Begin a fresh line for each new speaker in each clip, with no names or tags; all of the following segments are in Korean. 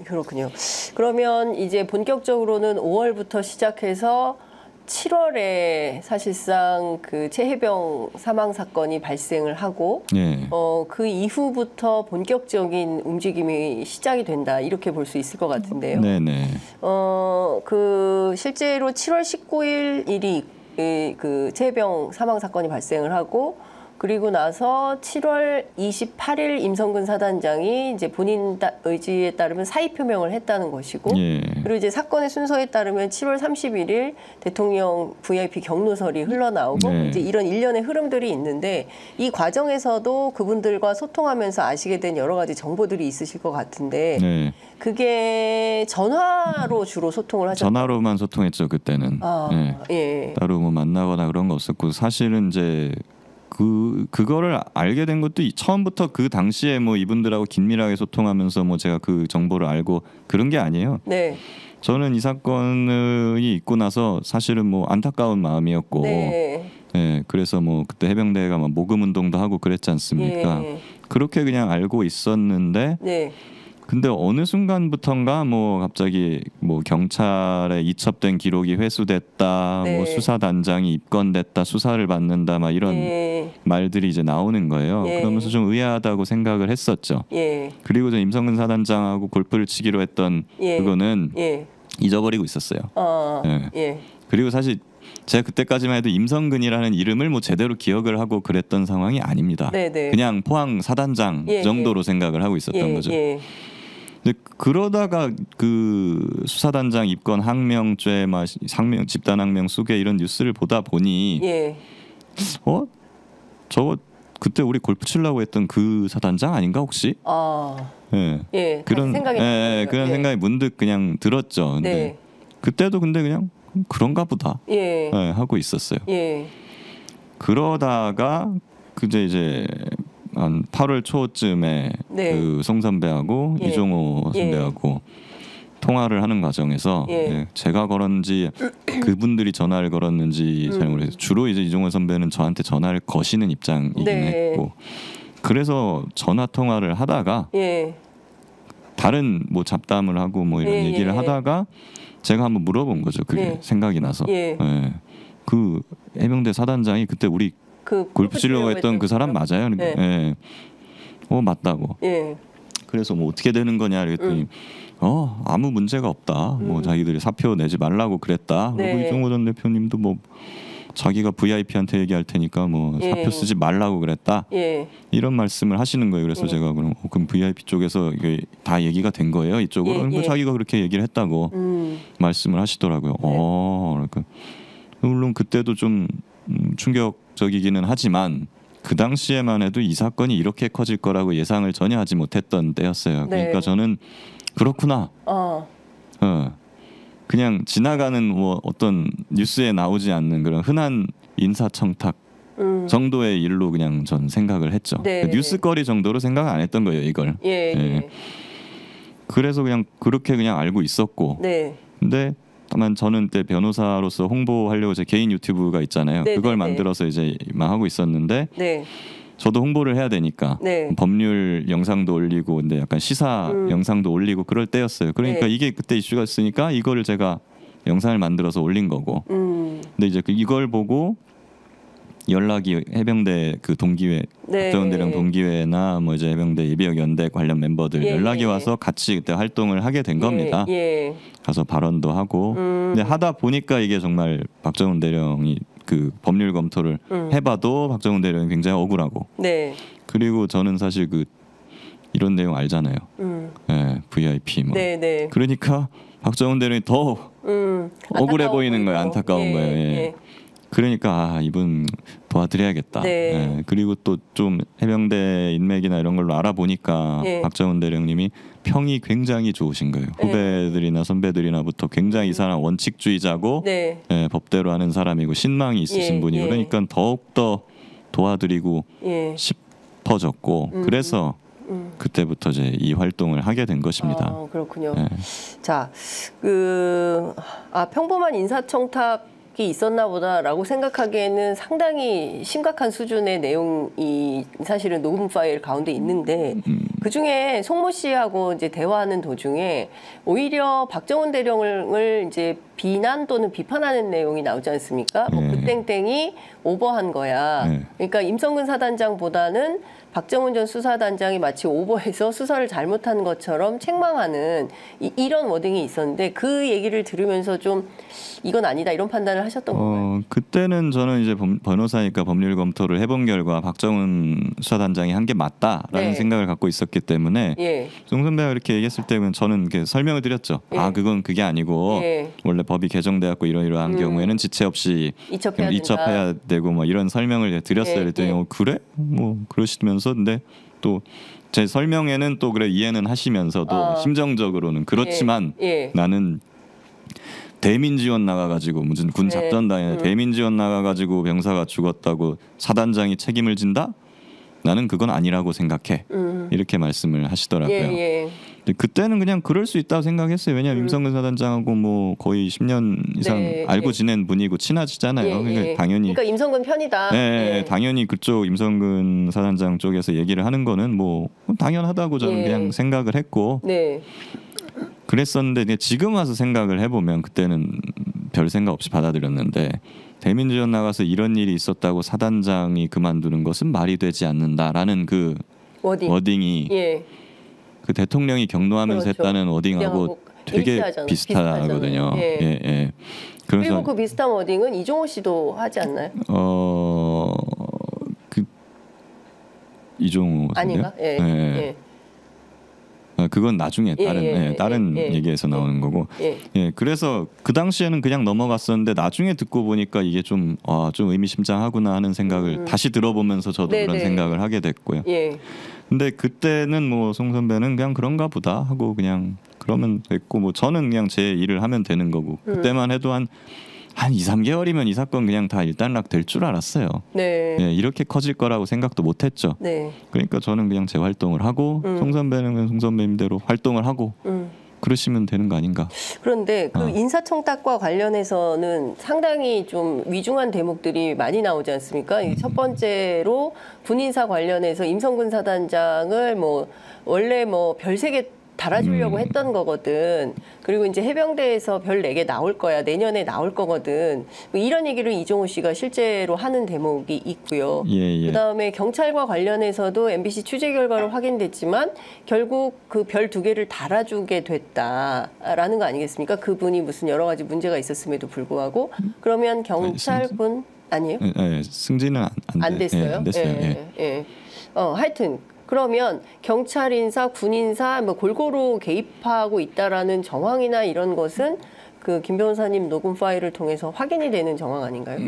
그렇군요. 그러면 이제 본격적으로는 5월부터 시작해서 7월에 사실상 그 최혜병 사망 사건이 발생을 하고
예.
그 이후부터 본격적인 움직임이 시작이 된다 이렇게 볼 수 있을 것 같은데요.
네네.
그 실제로 7월 19일이 그 최혜병 사망 사건이 발생을 하고 그리고 나서 7월 28일 임성근 사단장이 이제 본인 의지에 따르면 사의 표명을 했다는 것이고,
예.
그리고 이제 사건의 순서에 따르면 7월 31일 대통령 VIP 경로설이 흘러나오고
네.
이제 이런 일련의 흐름들이 있는데 이 과정에서도 그분들과 소통하면서 아시게 된 여러 가지 정보들이 있으실 것 같은데
네.
그게 전화로 주로 소통을 하셨죠?
전화로만 소통했죠 그때는. 예.
예.
따로 뭐 만나거나 그런 거 없었고 사실은 이제 그거를 알게 된 것도 처음부터 그 당시에 뭐 이분들하고 긴밀하게 소통하면서 뭐 제가 그 정보를 알고 그런 게 아니에요.
네.
저는 이 사건이 있고 나서 사실은 뭐 안타까운 마음이었고,
네.
예, 그래서 뭐 그때 해병대가 막 모금 운동도 하고 그랬지 않습니까?
예.
그렇게 그냥 알고 있었는데,
네.
근데 어느 순간부턴가 뭐 갑자기 뭐 경찰에 이첩된 기록이 회수됐다,
네.
뭐 수사단장이 입건됐다, 수사를 받는다, 막 이런
예.
말들이 이제 나오는 거예요.
예.
그러면서 좀 의아하다고 생각을 했었죠.
예.
그리고 저 임성근 사단장하고 골프를 치기로 했던
예.
그거는
예.
잊어버리고 있었어요.
예.
예. 그리고 사실 제가 그때까지만 해도 임성근이라는 이름을 뭐 제대로 기억을 하고 그랬던 상황이 아닙니다.
네네.
그냥 포항 사단장
예,
정도로 생각을 하고 있었던 거죠. 근데 그러다가 그 수사단장 입건 항명죄, 막 항명 집단 항명 수괴 이런 뉴스를 보다 보니
예.
저거 그때 우리 골프 치려고 했던 그 사단장 아닌가 혹시? 예.
예.
그런
생각이
그런
예.
생각이 문득 그냥 들었죠. 근데
네.
그때도 근데 그냥 그런가 보다.
예.
하고 있었어요.
예.
그러다가 그제 이제 한 8월 초쯤에
네.
그 송 선배하고
예.
이종호 선배하고 통화를 하는 과정에서
예.
제가 걸었는지 그분들이 전화를 걸었는지 잘 모르겠어요. 주로 이제 이종호 선배는 저한테 전화를 거시는 입장이긴
네.
했고 그래서 전화 통화를 하다가
예.
다른 뭐 잡담을 하고 뭐 이런
예,
얘기를
예.
하다가 제가 한번 물어본 거죠. 그게
예.
생각이 나서.
예.
그 해병대 사단장이 그때 우리 골프 치려고 했던 그 사람 맞아요? 그러니까,
예.
맞다고.
예.
그래서 뭐 어떻게 되는 거냐 그랬더니 아무 문제가 없다. 뭐 자기들이 사표 내지 말라고 그랬다.
네.
그리고 이종호 전 대표님도 뭐 자기가 VIP한테 얘기할 테니까 뭐
예.
사표 쓰지 말라고 그랬다.
예.
이런 말씀을 하시는 거예요. 그래서
예.
제가 그럼 VIP 쪽에서 이게 다 얘기가 된 거예요. 이쪽으로.
예,
그러니까
예.
자기가 그렇게 얘기를 했다고 말씀을 하시더라고요. 그러니까 물론 그때도 좀 충격적이기는 하지만 그 당시에만 해도 이 사건이 이렇게 커질 거라고 예상을 전혀 하지 못했던 때였어요.
네.
그러니까 저는 그렇구나. 그냥 지나가는 뭐 어떤 뉴스에 나오지 않는 그런 흔한 인사청탁 정도의 일로 그냥 전 생각을 했죠.
네.
그 뉴스거리 정도로 생각 안 했던 거예요, 이걸.
예.
그래서 그냥 그렇게 그냥 알고 있었고.
네.
근데 다만 저는 그때 변호사로서 홍보하려고 제 개인 유튜브가 있잖아요.
네,
그걸
네,
만들어서 이제 막 하고 있었는데
네.
저도 홍보를 해야 되니까
네.
법률 영상도 올리고 근데 약간 시사 영상도 올리고 그럴 때였어요. 그러니까
네.
이게 그때 이슈가 있으니까 이거를 제가 영상을 만들어서 올린 거고. 근데 이제 이걸 보고 연락이 해병대 그 동기회,
네.
박정훈대령 동기회나 뭐 이제 해병대 예비역 연대 관련 멤버들
예,
연락이
예.
와서 같이 그때 활동을 하게 된 겁니다.
예.
가서 발언도 하고. 근데 하다 보니까 이게 정말 박정훈 대령이 그 법률 검토를 해봐도 박정훈 대령이 굉장히 억울하고.
네.
그리고 저는 사실 그 이런 내용 알잖아요. VIP 뭐.
네.
그러니까 박정훈 대령이 더 억울해 보이는 거예요. 안타까운 거예요. 예. 그러니까 이분 도와드려야겠다.
네.
그리고 또 좀 해병대 인맥이나 이런 걸로 알아보니까 박정훈 대령님이 평이 굉장히 좋으신 거예요. 후배들이나 선배들이나부터 굉장히 이 사람 원칙주의자고 법대로 하는 사람이고 신망이 있으신 분이 그러니까 더욱더 도와드리고 싶어졌고 그래서 그때부터 이제 이 활동을 하게 된 것입니다.
그렇군요. 자, 평범한 인사청탁 이 있었나 보다라고 생각하기에는 상당히 심각한 수준의 내용이 사실은 녹음 파일 가운데 있는데 그 중에 송모 씨하고 이제 대화하는 도중에 오히려 박정훈 대령을 이제 비난 또는 비판하는 내용이 나오지 않습니까? 뭐 그 땡땡이 오버한 거야. 그러니까 임성근 사단장보다는 박정훈 전 수사단장이 마치 오버해서 수사를 잘못한 것처럼 책망하는 이런 워딩이 있었는데 그 얘기를 들으면서 좀 이건 아니다 이런 판단을 하셨던 건가요?
그때는 저는 이제 변호사니까 법률 검토를 해본 결과 박정훈 수사단장이 한 게 맞다라는 생각을 갖고 있었기 때문에 송 선배가 이렇게 얘기했을 때는 저는 이렇게 설명을 드렸죠. 그건 그게 아니고 원래 법이 개정되었고 이러이러한 경우에는 지체 없이 이첩해야 되고 뭐 이런 설명을 드렸어요. 그랬더니 그래? 뭐 그러시면서 근데 또 제 설명에는 또 그래 이해는 하시면서도 심정적으로는 그렇지만 나는 대민 지원 나가가지고 무슨 군 작전단에 대민 지원 나가가지고 병사가 죽었다고 사단장이 책임을 진다? 나는 그건 아니라고 생각해. 이렇게 말씀을 하시더라고요. 그때는 그냥 그럴 수 있다고 생각했어요. 왜냐하면 임성근 사단장하고 뭐 거의 10년 이상 알고 지낸 분이고 친하시잖아요. 그러니까 당연히
그러니까 임성근 편이다.
당연히 그쪽 임성근 사단장 쪽에서 얘기를 하는 거는 뭐 당연하다고 저는 그냥 생각을 했고 그랬었는데 지금 와서 생각을 해보면 그때는 별 생각 없이 받아들였는데 대민지원 나가서 이런 일이 있었다고 사단장이 그만두는 것은 말이 되지 않는다라는 그 워딩이 그 대통령이 경로하면서 했다는 워딩하고 되게 비슷하거든요.
그리고 그 비슷한 워딩은 이종호 씨도 하지 않나요?
그 이종호
아닌가?
그건 나중에 다른 얘기에서 나오는 거고. 그래서 그 당시에는 그냥 넘어갔었는데 나중에 듣고 보니까 이게 좀 의미심장하구나 하는 생각을 다시 들어보면서 저도 그런 생각을 하게 됐고요. 근데 그때는 뭐 송 선배는 그냥 그런가 보다 하고 그냥 그러면 됐고 뭐 저는 그냥 제 일을 하면 되는 거고 그때만 해도 한 2, 3개월이면 이 사건 그냥 다 일단락 될 줄 알았어요. 이렇게 커질 거라고 생각도 못했죠. 그러니까 저는 그냥 제 활동을 하고 송 선배는 그냥 송 선배님대로 활동을 하고 그러시면 되는 거 아닌가.
그런데 그 인사청탁과 관련해서는 상당히 좀 위중한 대목들이 많이 나오지 않습니까? 첫 번째로 군인사 관련해서 임성근 사단장을 뭐 원래 뭐 별세개 달아주려고 했던 거거든. 그리고 이제 해병대에서 별 4개 나올 거야. 내년에 나올 거거든. 이런 얘기를 이종호 씨가 실제로 하는 대목이 있고요. 그다음에 경찰과 관련해서도 MBC 취재 결과로 확인됐지만 결국 그 별 2개를 달아주게 됐다라는 거 아니겠습니까? 그분이 무슨 여러 가지 문제가 있었음에도 불구하고 그러면 경찰군 아니에요?
승진은
안 됐어요.
안 됐어요.
하여튼 그러면 경찰 인사, 군 인사 뭐 골고루 개입하고 있다라는 정황이나 이런 것은 그 김 변호사님 녹음 파일을 통해서 확인이 되는 정황 아닌가요?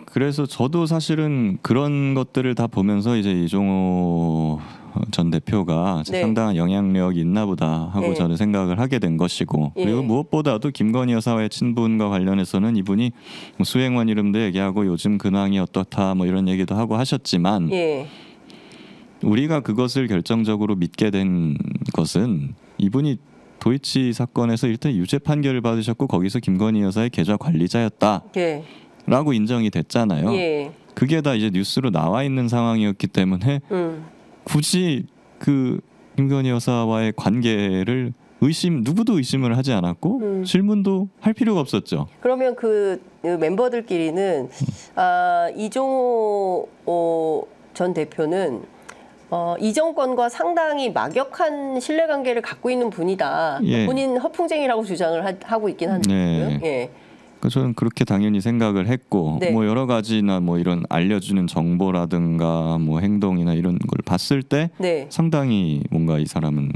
그래서 저도 사실은 그런 것들을 다 보면서 이제 이종호 전 대표가 상당한 영향력이 있나 보다 하고 저는 생각을 하게 된 것이고 그리고 무엇보다도 김건희 여사와의 친분과 관련해서는 이분이 뭐 수행원 이름도 얘기하고 요즘 근황이 어떻다 뭐 이런 얘기도 하고 하셨지만 우리가 그것을 결정적으로 믿게 된 것은 이분이 도이치 사건에서 일단 유죄 판결을 받으셨고 거기서 김건희 여사의 계좌 관리자였다라고 인정이 됐잖아요. 그게 다 이제 뉴스로 나와 있는 상황이었기 때문에 굳이 그 김건희 여사와의 관계를 누구도 의심을 하지 않았고 질문도 할 필요가 없었죠.
그러면 그 멤버들끼리는 이종호 전 대표는 이 정권과 상당히 막역한 신뢰관계를 갖고 있는 분이다. 본인 허풍쟁이라고 주장을 하고 있긴 한데요.
저는 그렇게 당연히 생각을 했고 뭐 여러 가지나 뭐 이런 알려주는 정보라든가 뭐 행동이나 이런 걸 봤을 때 상당히 뭔가 이 사람은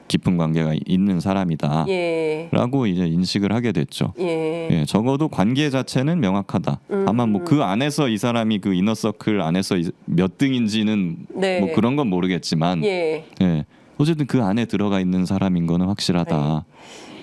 깊은 관계가 있는 사람이다라고 이제 인식을 하게 됐죠. 적어도 관계 자체는 명확하다. 다만 뭐 그 안에서 이 사람이 그 이너서클 안에서 몇 등인지는 뭐 그런 건 모르겠지만 어쨌든 그 안에 들어가 있는 사람인 거는 확실하다.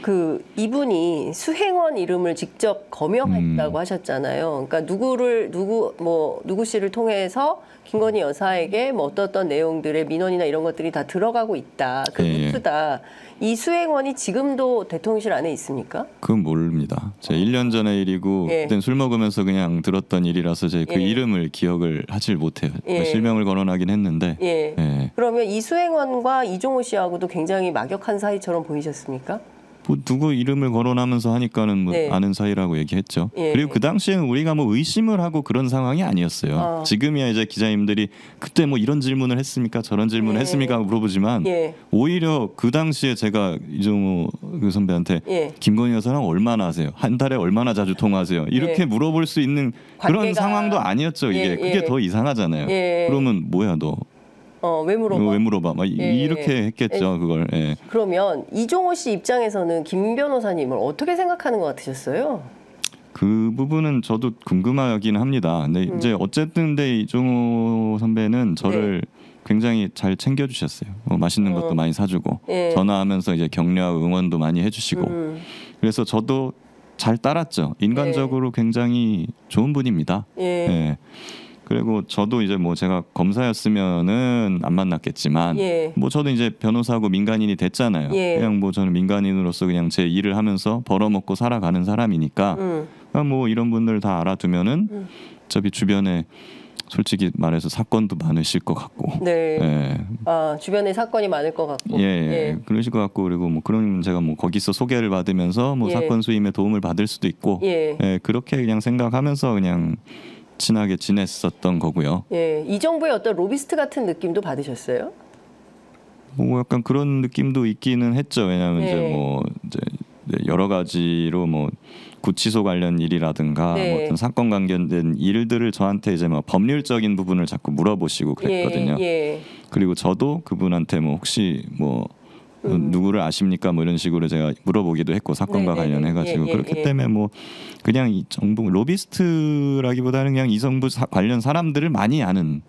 그 이분이 수행원 이름을 직접 거명했다고 하셨잖아요. 그러니까 누구 씨를 통해서 김건희 여사에게 뭐 어떤 내용들의 민원이나 이런 것들이 다 들어가고 있다. 그 루트다. 이 수행원이 지금도 대통령실 안에 있습니까?
그건 모릅니다. 제가 1년 전의 일이고 그때는 술 먹으면서 그냥 들었던 일이라서 제가 그 이름을 기억을 하질 못해요. 실명을 거론하긴 했는데.
그러면 이 수행원과 이종호 씨하고도 굉장히 막역한 사이처럼 보이셨습니까?
뭐 누구 이름을 거론하면서 하니까는 뭐 아는 사이라고 얘기했죠. 그리고 그 당시에는 우리가 뭐 의심을 하고 그런 상황이 아니었어요. 지금이야 이제 기자님들이 그때 뭐 이런 질문을 했습니까? 저런 질문을 했습니까? 물어보지만 오히려 그 당시에 제가 이종호 그 선배한테 김건희 여사랑 얼마나 하세요? 한 달에 얼마나 자주 통화하세요? 이렇게 물어볼 수 있는 그런 상황도 아니었죠. 이게 그게 더 이상하잖아요. 그러면 뭐야 너?
왜 물어봐?
왜 물어봐? 막 이렇게 했겠죠, 그걸.
그러면 이종호 씨 입장에서는 김 변호사님을 어떻게 생각하는 것 같으셨어요?
그 부분은 저도 궁금하긴 합니다. 근데 이제 어쨌든 근데 이종호 선배는 저를 굉장히 잘 챙겨주셨어요. 맛있는 것도 많이 사주고 전화하면서 이제 격려하고 응원도 많이 해주시고 그래서 저도 잘 따랐죠. 인간적으로 굉장히 좋은 분입니다. 그리고 저도 이제 뭐 제가 검사였으면은 안 만났겠지만 뭐 저도 이제 변호사고 민간인이 됐잖아요. 그냥 뭐 저는 민간인으로서 그냥 제 일을 하면서 벌어먹고 살아가는 사람이니까 뭐 이런 분들 다 알아두면은 어차피 주변에 솔직히 말해서 사건도 많으실 것 같고.
주변에 사건이 많을 것 같고.
그러실 것 같고 그리고 뭐 그런 제가 뭐 거기서 소개를 받으면서 뭐 사건 수임에 도움을 받을 수도 있고. 그렇게 그냥 생각하면서 그냥 친하게 지냈었던 거고요.
이 정부의 어떤 로비스트 같은 느낌도 받으셨어요?
뭐 약간 그런 느낌도 있기는 했죠. 왜냐하면 이제 여러 가지로 뭐 구치소 관련 일이라든가 뭐 어떤 사건 관련된 일들을 저한테 이제 뭐 법률적인 부분을 자꾸 물어보시고 그랬거든요. 그리고 저도 그분한테 뭐 혹시 뭐 누구를 아십니까? 뭐 이런 식으로 제가 물어보기도 했고 사건과 관련해가지고 그렇기 때문에 뭐 그냥 이 정부 로비스트라기보다는 그냥 이 정부 관련 사람들을 많이 아는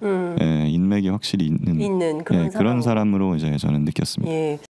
인맥이 확실히 있는
그런
그런 사람으로 이제 저는 느꼈습니다.